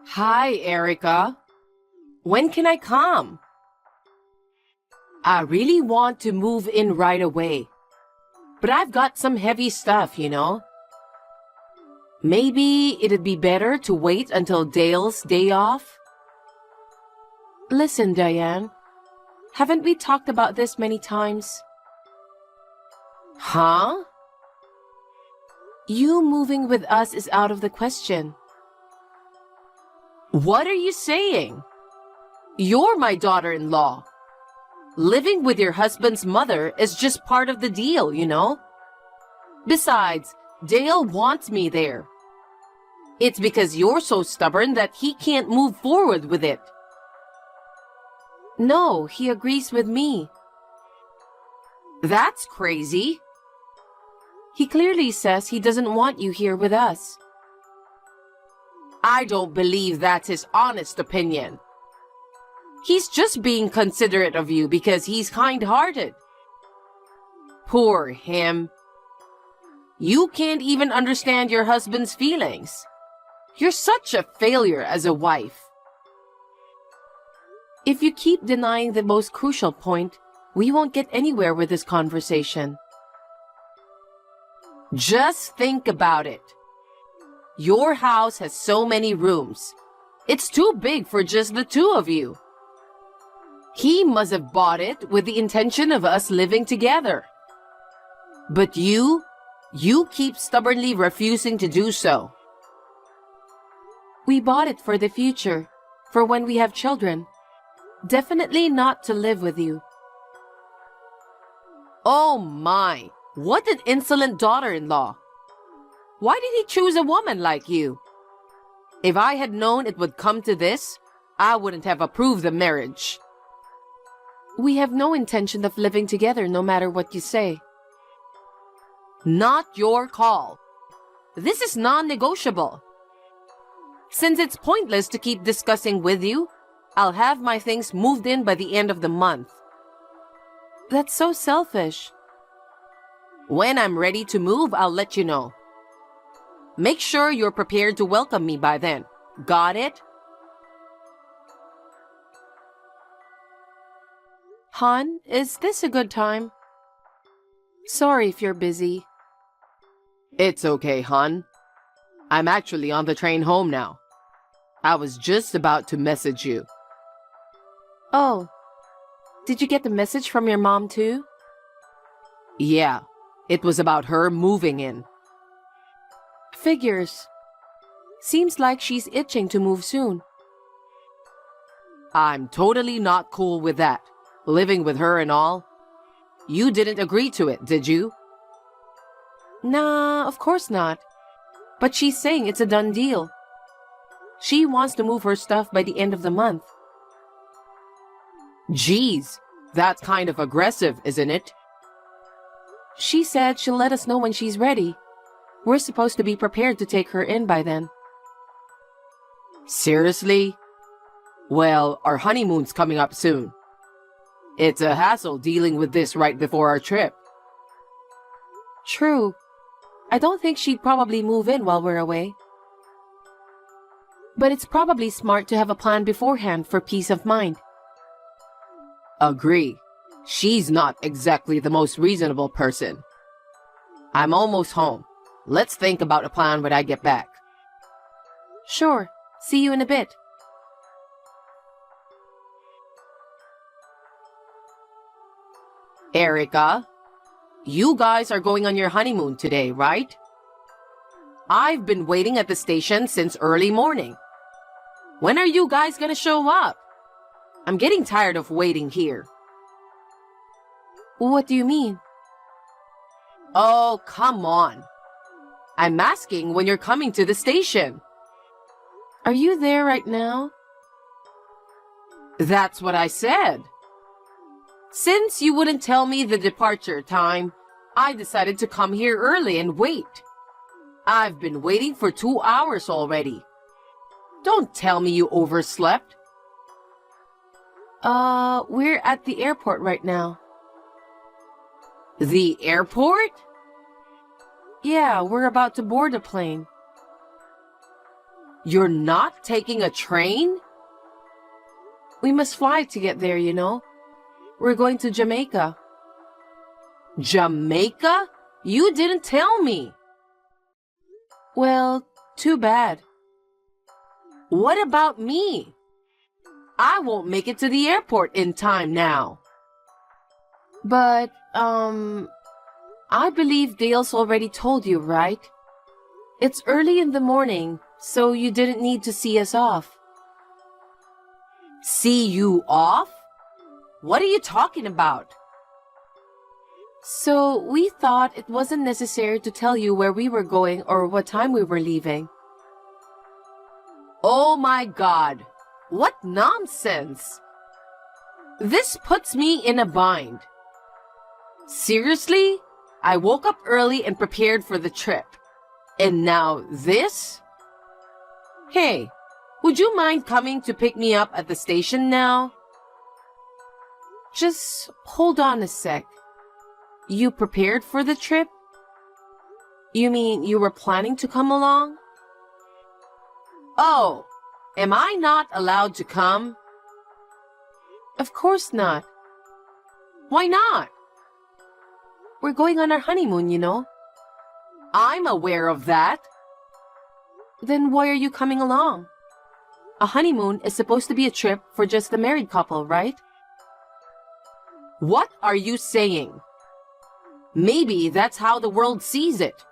Hi, Erica. When can I come? I really want to move in right away, but I've got some heavy stuff. Maybe it'd be better to wait until Dale's day off? Listen, Diane, haven't we talked about this many times? Huh? You moving with us is out of the question. What are you saying? You're my daughter-in-law. Living with your husband's mother is just part of the deal. Besides, Dale wants me there. It's because you're so stubborn that he can't move forward with it. No, he agrees with me. That's crazy. He clearly says he doesn't want you here with us. I don't believe that's his honest opinion. He's just being considerate of you because he's kind-hearted. Poor him. You can't even understand your husband's feelings. You're such a failure as a wife. If you keep denying the most crucial point, we won't get anywhere with this conversation. Just think about it. Your house has so many rooms. It's too big for just the two of you. He must have bought it with the intention of us living together. But you keep stubbornly refusing to do so. We bought it for the future, for when we have children. Definitely not to live with you. Oh my, what an insolent daughter-in-law. Why did he choose a woman like you? If I had known it would come to this, I wouldn't have approved the marriage. We have no intention of living together no matter what you say. Not your call. This is non-negotiable. Since it's pointless to keep discussing with you, I'll have my things moved in by the end of the month. That's so selfish. When I'm ready to move, I'll let you know. Make sure you're prepared to welcome me by then. Got it? Hon, is this a good time? Sorry if you're busy. It's okay, hon. I'm actually on the train home now. I was just about to message you. Oh, did you get the message from your mom too? Yeah, it was about her moving in. Figures. Seems like she's itching to move soon. I'm totally not cool with that. Living with her and all. You didn't agree to it, did you? Nah, of course not. But she's saying it's a done deal. She wants to move her stuff by the end of the month. Geez, that's kind of aggressive, isn't it? She said she'll let us know when she's ready. We're supposed to be prepared to take her in by then. Seriously? Well, our honeymoon's coming up soon. It's a hassle dealing with this right before our trip. True. I don't think she'd probably move in while we're away. But it's probably smart to have a plan beforehand for peace of mind. Agree. She's not exactly the most reasonable person. I'm almost home. Let's think about a plan when I get back. Sure. See you in a bit. Erica, you guys are going on your honeymoon today, right? I've been waiting at the station since early morning. When are you guys gonna show up? I'm getting tired of waiting here. What do you mean? Oh, come on. I'm asking when you're coming to the station. Are you there right now? That's what I said. Since you wouldn't tell me the departure time, I decided to come here early and wait. I've been waiting for 2 hours already. Don't tell me you overslept. We're at the airport right now. The airport? Yeah, we're about to board a plane. You're not taking a train? We must fly to get there, you know. We're going to Jamaica. Jamaica? You didn't tell me. Well, too bad. What about me? I won't make it to the airport in time now. But, I believe Dale's already told you, right? It's early in the morning, so you didn't need to see us off. See you off? What are you talking about? So we thought it wasn't necessary to tell you where we were going or what time we were leaving. Oh my God! What nonsense! This puts me in a bind. Seriously? I woke up early and prepared for the trip. And now this? Hey, would you mind coming to pick me up at the station now? Just hold on a sec. You prepared for the trip? You mean you were planning to come along? Oh, am I not allowed to come? Of course not. Why not? We're going on our honeymoon, you know. I'm aware of that. Then why are you coming along? A honeymoon is supposed to be a trip for just the married couple, right? What are you saying? Maybe that's how the world sees it.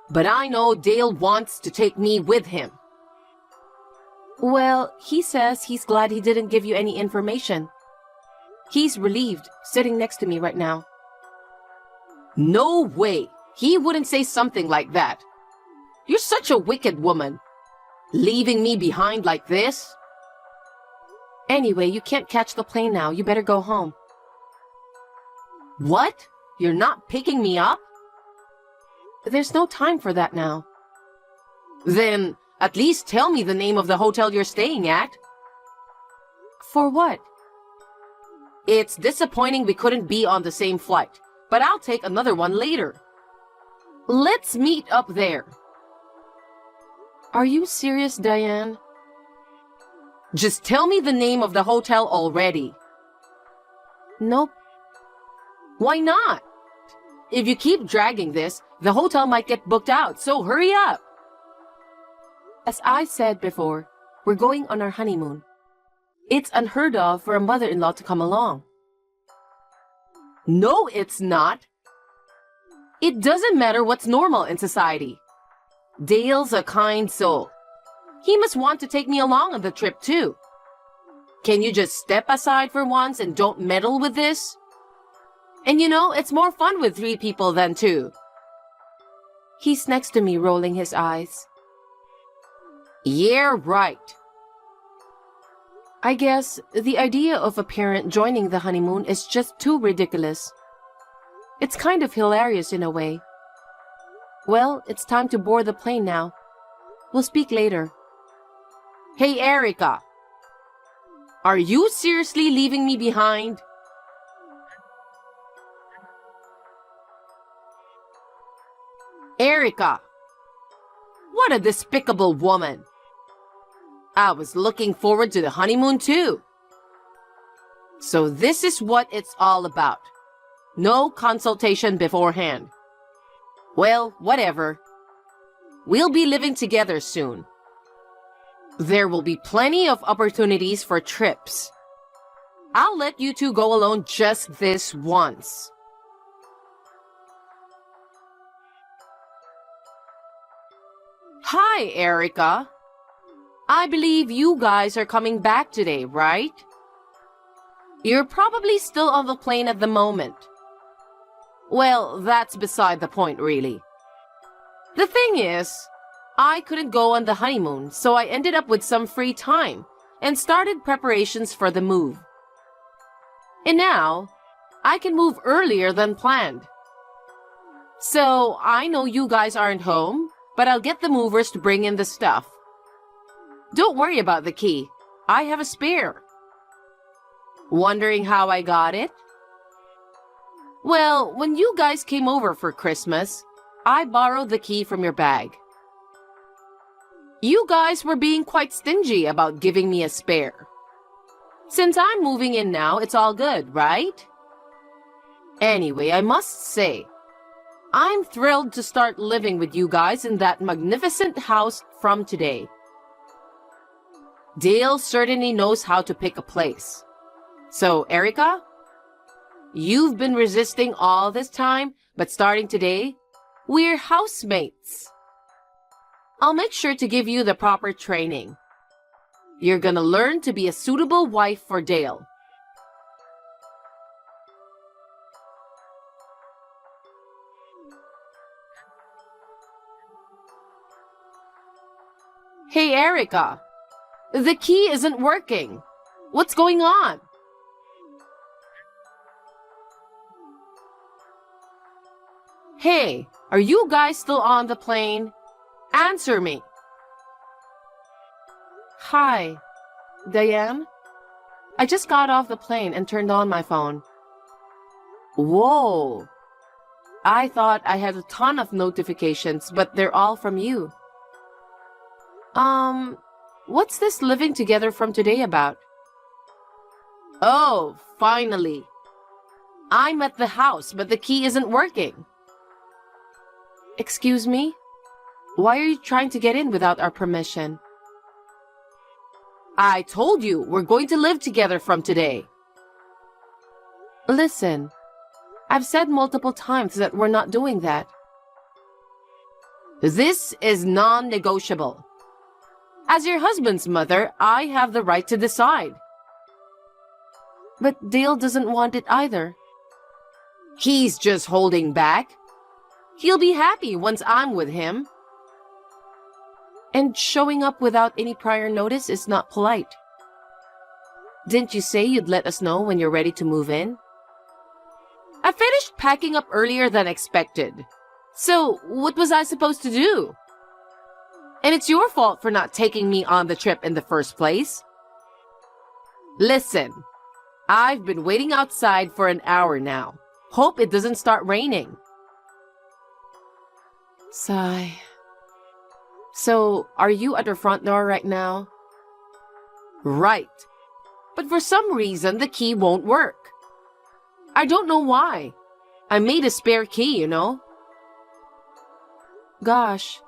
But I know Dale wants to take me with him. Well, he says he's glad he didn't give you any information. He's relieved, sitting next to me right now. No way! He wouldn't say something like that. You're such a wicked woman. Leaving me behind like this? Anyway, you can't catch the plane now. You better go home. What? You're not picking me up? There's no time for that now. Then, at least tell me the name of the hotel you're staying at. For what? It's disappointing we couldn't be on the same flight, but I'll take another one later. Let's meet up there. Are you serious, Diane? Just tell me the name of the hotel already. Nope. Why not? If you keep dragging this, the hotel might get booked out, so hurry up. As I said before, we're going on our honeymoon. It's unheard of for a mother-in-law to come along. No, it's not. It doesn't matter what's normal in society. Dale's a kind soul. He must want to take me along on the trip too. Can you just step aside for once and don't meddle with this? And you know, it's more fun with 3 people than 2. He's next to me, rolling his eyes. Yeah, right. I guess the idea of a parent joining the honeymoon is just too ridiculous. It's kind of hilarious in a way. Well, it's time to board the plane now. We'll speak later. Hey, Erica. Are you seriously leaving me behind? Erica! What a despicable woman! I was looking forward to the honeymoon too. So this is what it's all about. No consultation beforehand. Well, whatever. We'll be living together soon. There will be plenty of opportunities for trips. I'll let you 2 go alone just this once. Hi, Erica. I believe you guys are coming back today, right? You're probably still on the plane at the moment. Well, that's beside the point, really. The thing is, I couldn't go on the honeymoon, so I ended up with some free time and started preparations for the move. And now, I can move earlier than planned. So, I know you guys aren't home, but I'll get the movers to bring in the stuff. Don't worry about the key. I have a spare. Wondering how I got it? Well, when you guys came over for Christmas, I borrowed the key from your bag. You guys were being quite stingy about giving me a spare. Since I'm moving in now, it's all good, right? Anyway, I must say, I'm thrilled to start living with you guys in that magnificent house from today. Dale certainly knows how to pick a place. So, Erica, you've been resisting all this time, but starting today, we're housemates. I'll make sure to give you the proper training. You're gonna learn to be a suitable wife for Dale. Hey, Erica, the key isn't working. What's going on? Hey, are you guys still on the plane? Answer me. Hi, Diane? I just got off the plane and turned on my phone. Whoa. I thought I had a ton of notifications, but they're all from you. What's this living together from today about? Oh, finally. I'm at the house, but the key isn't working. Excuse me? Why are you trying to get in without our permission? I told you we're going to live together from today. Listen, I've said multiple times that we're not doing that. This is non-negotiable. As your husband's mother, I have the right to decide. But Dale doesn't want it either. He's just holding back. He'll be happy once I'm with him. And showing up without any prior notice is not polite. Didn't you say you'd let us know when you're ready to move in? I finished packing up earlier than expected. So, what was I supposed to do? And it's your fault for not taking me on the trip in the first place. Listen, I've been waiting outside for an hour now. Hope it doesn't start raining. Sigh. So, are you at the front door right now? Right. But for some reason, the key won't work. I don't know why. I made a spare key, you know. Gosh,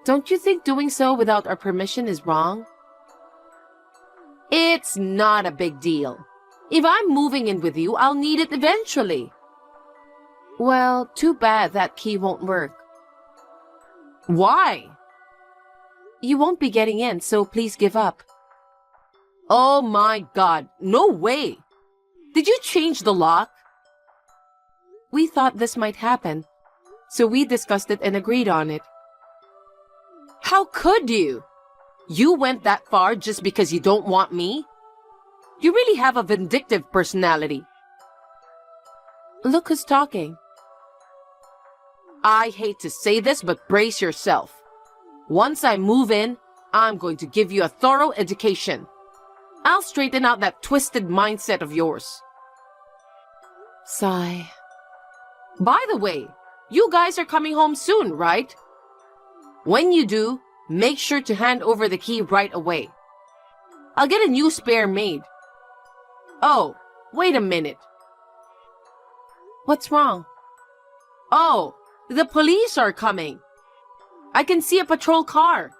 don't you think doing so without our permission is wrong? It's not a big deal. If I'm moving in with you, I'll need it eventually. Well, too bad that key won't work. Why? You won't be getting in, so please give up. Oh my God, no way! Did you change the lock? We thought this might happen, so we discussed it and agreed on it. How could you? You went that far just because you don't want me? You really have a vindictive personality. Look who's talking. I hate to say this, but brace yourself. Once I move in, I'm going to give you a thorough education. I'll straighten out that twisted mindset of yours. Sigh. By the way, you guys are coming home soon, right? When you do, make sure to hand over the key right away. I'll get a new spare made. Oh, wait a minute. What's wrong? Oh, the police are coming. I can see a patrol car.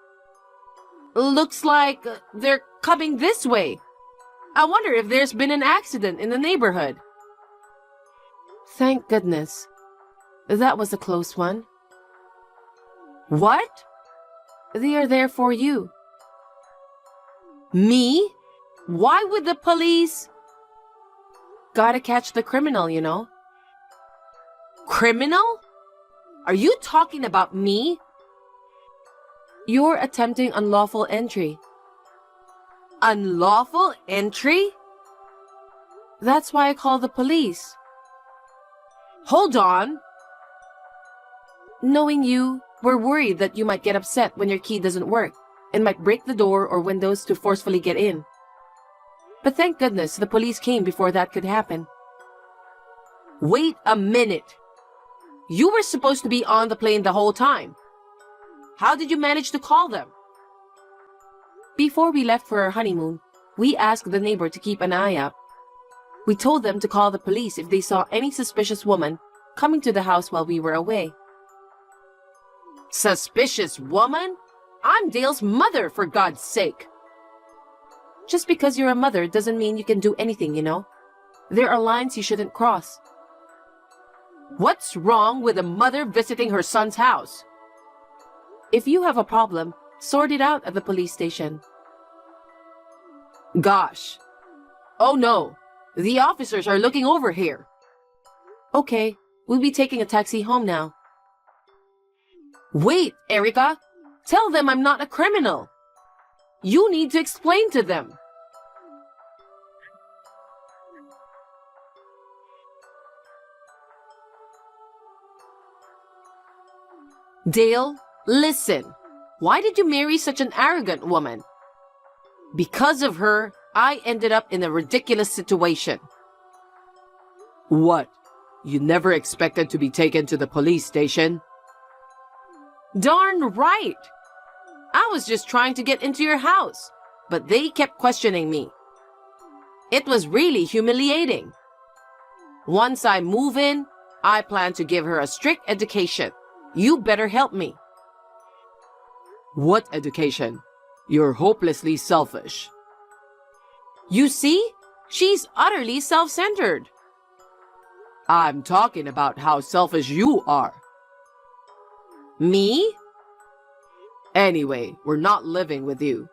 Looks like they're coming this way. I wonder if there's been an accident in the neighborhood. Thank goodness. That was a close one. What? They are there for you. Me? Why would the police? Gotta catch the criminal, you know. Criminal? Are you talking about me? You're attempting unlawful entry. Unlawful entry? That's why I called the police. Hold on. Knowing you, we're worried that you might get upset when your key doesn't work and might break the door or windows to forcefully get in. But thank goodness the police came before that could happen. Wait a minute. You were supposed to be on the plane the whole time. How did you manage to call them? Before we left for our honeymoon, we asked the neighbor to keep an eye out. We told them to call the police if they saw any suspicious woman coming to the house while we were away. Suspicious woman? I'm Dale's mother, for God's sake. Just because you're a mother doesn't mean you can do anything, you know. There are lines you shouldn't cross. What's wrong with a mother visiting her son's house? If you have a problem, sort it out at the police station. Gosh. Oh no, the officers are looking over here. Okay, we'll be taking a taxi home now. Wait, Erica. Tell them I'm not a criminal. You need to explain to them. Dale, listen. Why did you marry such an arrogant woman? Because of her, I ended up in a ridiculous situation. What? You never expected to be taken to the police station? Darn right! I was just trying to get into your house, but they kept questioning me. It was really humiliating. Once I move in, I plan to give her a strict education. You better help me. What education? You're hopelessly selfish. You see? She's utterly self-centered. I'm talking about how selfish you are. Me? Anyway, we're not living with you.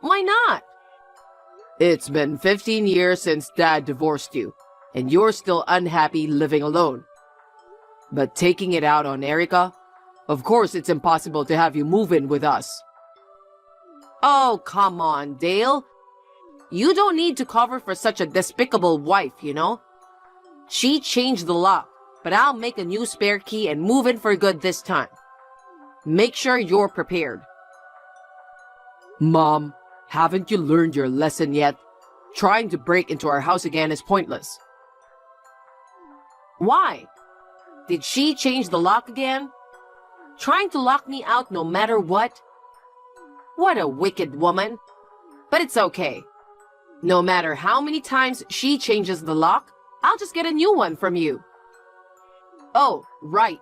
Why not? It's been 15 years since Dad divorced you, and you're still unhappy living alone. But taking it out on Erica? Of course it's impossible to have you move in with us. Oh, come on, Dale. You don't need to cover for such a despicable wife, you know? She changed the lock, but I'll make a new spare key and move in for good this time. Make sure you're prepared. Mom, haven't you learned your lesson yet? Trying to break into our house again is pointless. Why? Did she change the lock again? Trying to lock me out no matter what? What a wicked woman. But it's okay. No matter how many times she changes the lock, I'll just get a new one from you. Oh, right.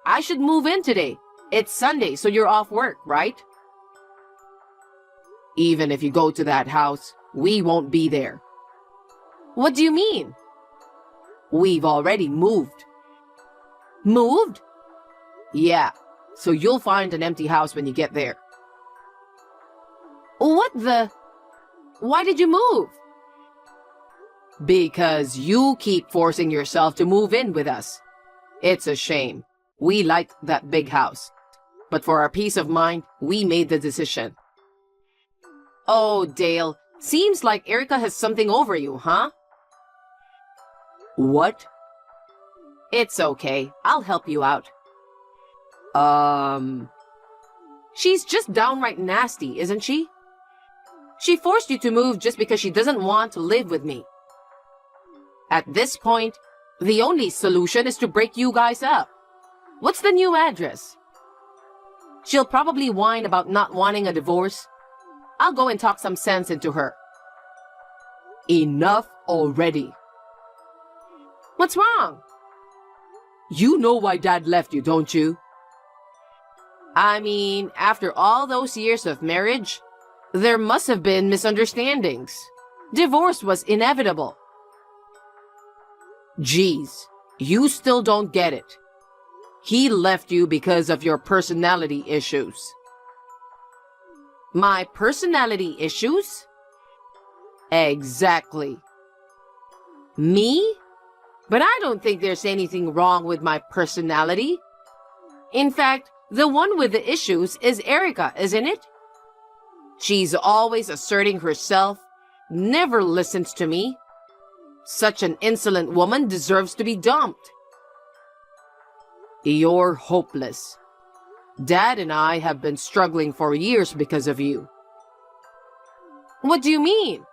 I should move in today. It's Sunday, so you're off work, right? Even if you go to that house, we won't be there. What do you mean? We've already moved. Moved? Yeah, so you'll find an empty house when you get there. What the? Why did you move? Because you keep forcing yourself to move in with us. It's a shame. We like that big house. But for our peace of mind, we made the decision. Oh, Dale, seems like Erica has something over you, huh? What? It's okay. I'll help you out. She's just downright nasty, isn't she? She forced you to move just because she doesn't want to live with me. At this point, the only solution is to break you guys up. What's the new address? She'll probably whine about not wanting a divorce. I'll go and talk some sense into her. Enough already. What's wrong? You know why Dad left you, don't you? I mean, after all those years of marriage, there must have been misunderstandings. Divorce was inevitable. Geez, you still don't get it. He left you because of your personality issues. My personality issues? Exactly. Me? But I don't think there's anything wrong with my personality. In fact, the one with the issues is Erica, isn't it? She's always asserting herself, never listens to me. Such an insolent woman deserves to be dumped. You're hopeless. Dad and I have been struggling for years because of you. What do you mean?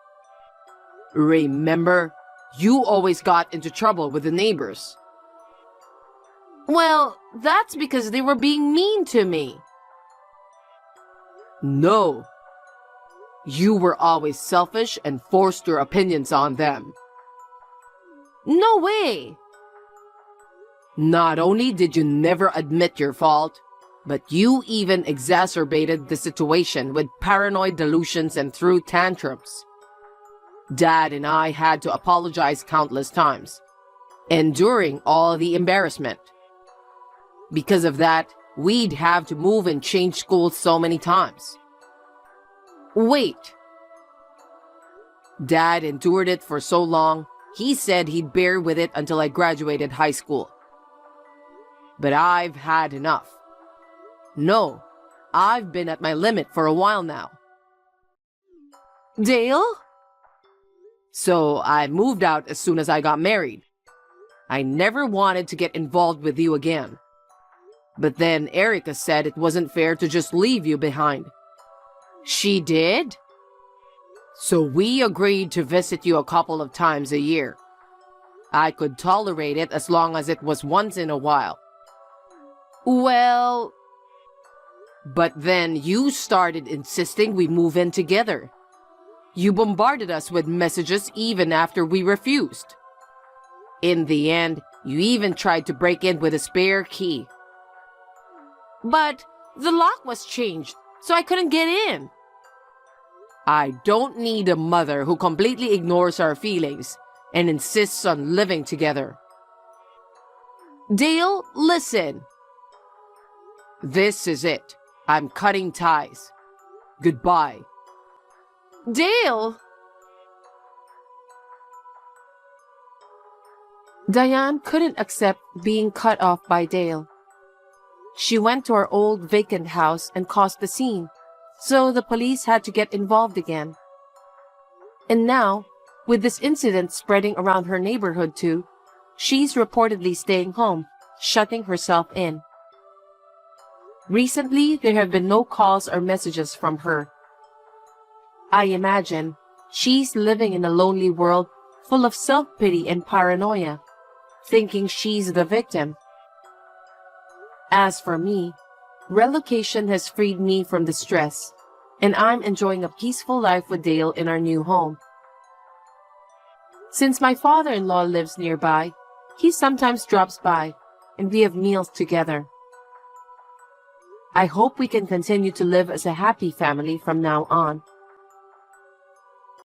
Remember, you always got into trouble with the neighbors. Well, that's because they were being mean to me. No. You were always selfish and forced your opinions on them. No way! Not only did you never admit your fault, but you even exacerbated the situation with paranoid delusions and threw tantrums. Dad and I had to apologize countless times, enduring all the embarrassment. Because of that, we'd have to move and change schools so many times. Wait. Dad endured it for so long, he said he'd bear with it until I graduated high school. But I've had enough. No, I've been at my limit for a while now. Dale? So I moved out as soon as I got married. I never wanted to get involved with you again. But then Erica said it wasn't fair to just leave you behind. She did? So we agreed to visit you a couple of times a year. I could tolerate it as long as it was once in a while. Well... But then you started insisting we move in together. You bombarded us with messages even after we refused. In the end, you even tried to break in with a spare key. But the lock was changed, so I couldn't get in. I don't need a mother who completely ignores our feelings and insists on living together. Dale, listen. This is it. I'm cutting ties. Goodbye. Dale! Diane couldn't accept being cut off by Dale. She went to our old vacant house and caused the scene, so the police had to get involved again. And now, with this incident spreading around her neighborhood too, she's reportedly staying home, shutting herself in. Recently, there have been no calls or messages from her. I imagine she's living in a lonely world full of self-pity and paranoia, thinking she's the victim. As for me, relocation has freed me from the stress, and I'm enjoying a peaceful life with Dale in our new home. Since my father-in-law lives nearby, he sometimes drops by, and we have meals together. I hope we can continue to live as a happy family from now on.